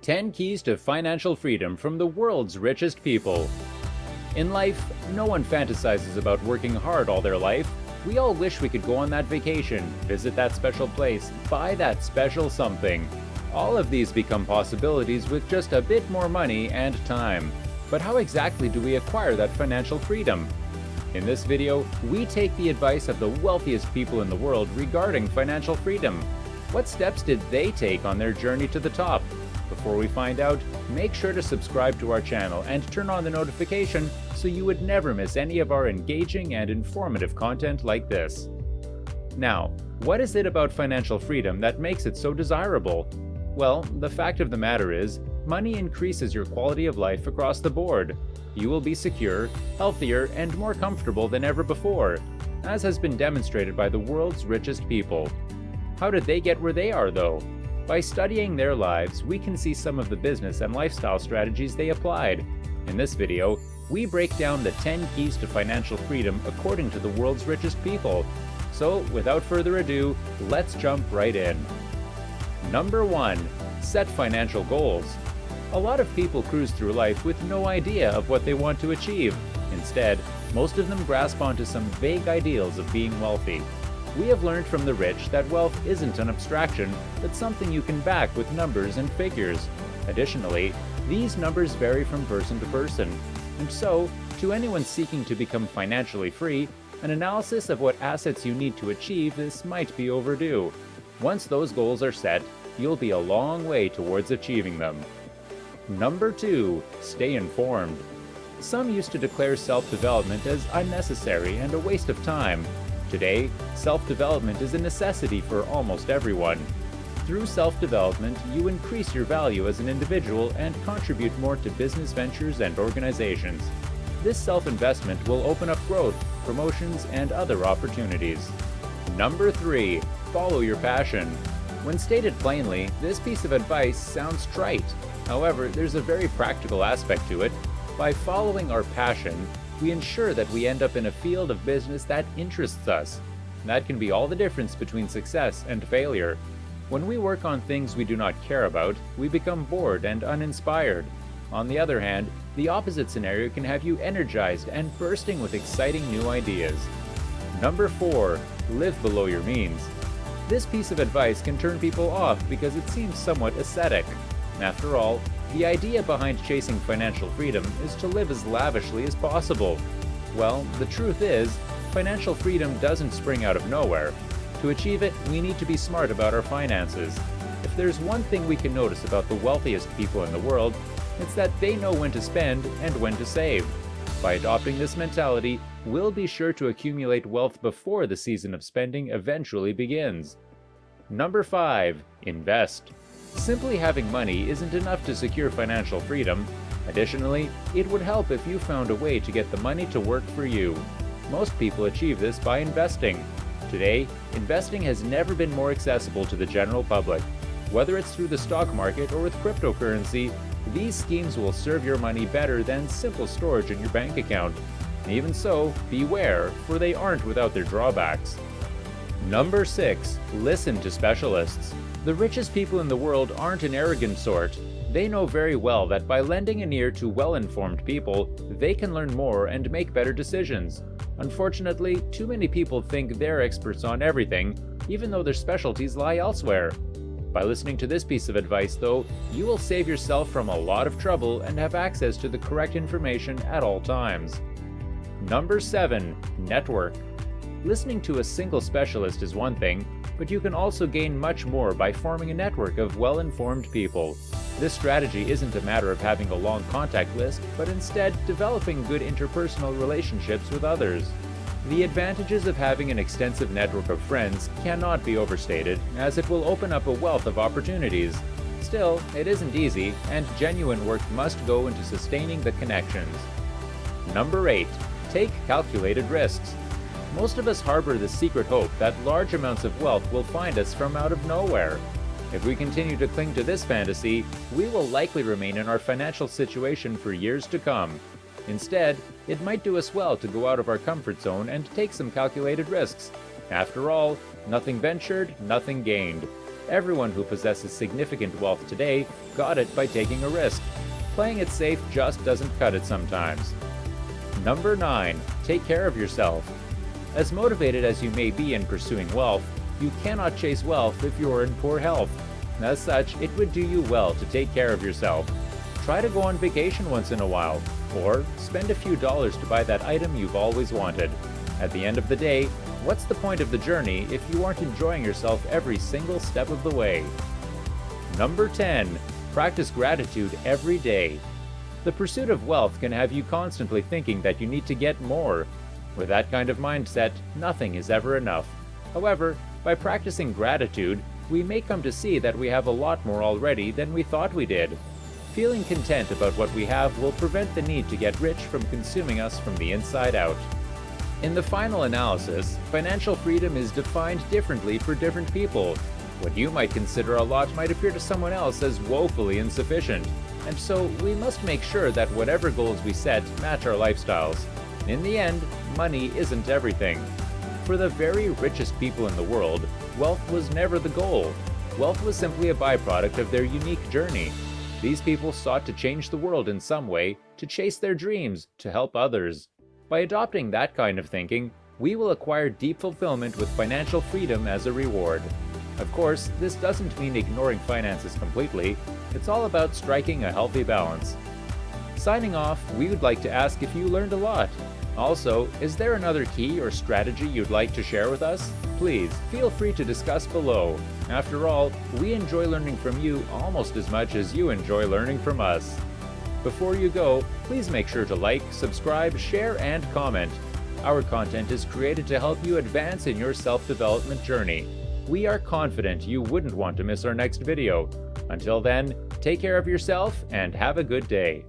10 Keys to Financial Freedom from the World's Richest People. In life, no one fantasizes about working hard all their life. We all wish we could go on that vacation, visit that special place, buy that special something. All of these become possibilities with just a bit more money and time. But how exactly do we acquire that financial freedom? In this video, we take the advice of the wealthiest people in the world regarding financial freedom. What steps did they take on their journey to the top? Before we find out, make sure to subscribe to our channel and turn on the notification so you would never miss any of our engaging and informative content like this. Now, what is it about financial freedom that makes it so desirable? Well, the fact of the matter is, money increases your quality of life across the board. You will be secure, healthier, and more comfortable than ever before, as has been demonstrated by the world's richest people. How did they get where they are, though? By studying their lives, we can see some of the business and lifestyle strategies they applied. In this video, we break down the 10 keys to financial freedom according to the world's richest people. So, without further ado, let's jump right in. Number 1. Set financial goals. A lot of people cruise through life with no idea of what they want to achieve. Instead, most of them grasp onto some vague ideals of being wealthy. We have learned from the rich that wealth isn't an abstraction, but something you can back with numbers and figures. Additionally, these numbers vary from person to person. And so, to anyone seeking to become financially free, an analysis of what assets you need to achieve this might be overdue. Once those goals are set, you'll be a long way towards achieving them. Number 2. Stay informed. Some used to declare self-development as unnecessary and a waste of time. Today, self-development is a necessity for almost everyone. Through self-development, you increase your value as an individual and contribute more to business ventures and organizations. This self-investment will open up growth, promotions, and other opportunities. Number 3. Follow your passion. When stated plainly, this piece of advice sounds trite. However, there's a very practical aspect to it. By following our passion, we ensure that we end up in a field of business that interests us. That can be all the difference between success and failure. When we work on things we do not care about, we become bored and uninspired. On the other hand, the opposite scenario can have you energized and bursting with exciting new ideas. Number 4. Live below your means. This piece of advice can turn people off because it seems somewhat ascetic. After all, the idea behind chasing financial freedom is to live as lavishly as possible. Well, the truth is, financial freedom doesn't spring out of nowhere. To achieve it, we need to be smart about our finances. If there's one thing we can notice about the wealthiest people in the world, it's that they know when to spend and when to save. By adopting this mentality, we'll be sure to accumulate wealth before the season of spending eventually begins. Number 5. Invest. Simply having money isn't enough to secure financial freedom. Additionally, it would help if you found a way to get the money to work for you. Most people achieve this by investing. Today, investing has never been more accessible to the general public. Whether it's through the stock market or with cryptocurrency, these schemes will serve your money better than simple storage in your bank account. Even so, beware, for they aren't without their drawbacks. Number 6. Listen to specialists. The richest people in the world aren't an arrogant sort. They know very well that by lending an ear to well-informed people, they can learn more and make better decisions. Unfortunately, too many people think they're experts on everything, even though their specialties lie elsewhere. By listening to this piece of advice, though, you will save yourself from a lot of trouble and have access to the correct information at all times. Number 7. Network. Listening to a single specialist is one thing, but you can also gain much more by forming a network of well-informed people. This strategy isn't a matter of having a long contact list, but instead developing good interpersonal relationships with others. The advantages of having an extensive network of friends cannot be overstated, as it will open up a wealth of opportunities. Still, it isn't easy, and genuine work must go into sustaining the connections. Number 8. Take calculated risks. Most of us harbor the secret hope that large amounts of wealth will find us from out of nowhere. If we continue to cling to this fantasy, we will likely remain in our financial situation for years to come. Instead, it might do us well to go out of our comfort zone and take some calculated risks. After all, nothing ventured, nothing gained. Everyone who possesses significant wealth today got it by taking a risk. Playing it safe just doesn't cut it sometimes. Number 9. Take care of yourself. As motivated as you may be in pursuing wealth, you cannot chase wealth if you are in poor health. As such, it would do you well to take care of yourself. Try to go on vacation once in a while, or spend a few dollars to buy that item you've always wanted. At the end of the day, what's the point of the journey if you aren't enjoying yourself every single step of the way? Number 10. Practice gratitude every day. The pursuit of wealth can have you constantly thinking that you need to get more. With that kind of mindset, nothing is ever enough. However, by practicing gratitude, we may come to see that we have a lot more already than we thought we did. Feeling content about what we have will prevent the need to get rich from consuming us from the inside out. In the final analysis, financial freedom is defined differently for different people. What you might consider a lot might appear to someone else as woefully insufficient, and so we must make sure that whatever goals we set match our lifestyles. In the end, money isn't everything. For the very richest people in the world, wealth was never the goal. Wealth was simply a byproduct of their unique journey. These people sought to change the world in some way, to chase their dreams, to help others. By adopting that kind of thinking, we will acquire deep fulfillment with financial freedom as a reward. Of course, this doesn't mean ignoring finances completely. It's all about striking a healthy balance. Signing off, we would like to ask if you learned a lot. Also, is there another key or strategy you'd like to share with us? Please, feel free to discuss below. After all, we enjoy learning from you almost as much as you enjoy learning from us. Before you go, please make sure to like, subscribe, share, and comment. Our content is created to help you advance in your self-development journey. We are confident you wouldn't want to miss our next video. Until then, take care of yourself and have a good day.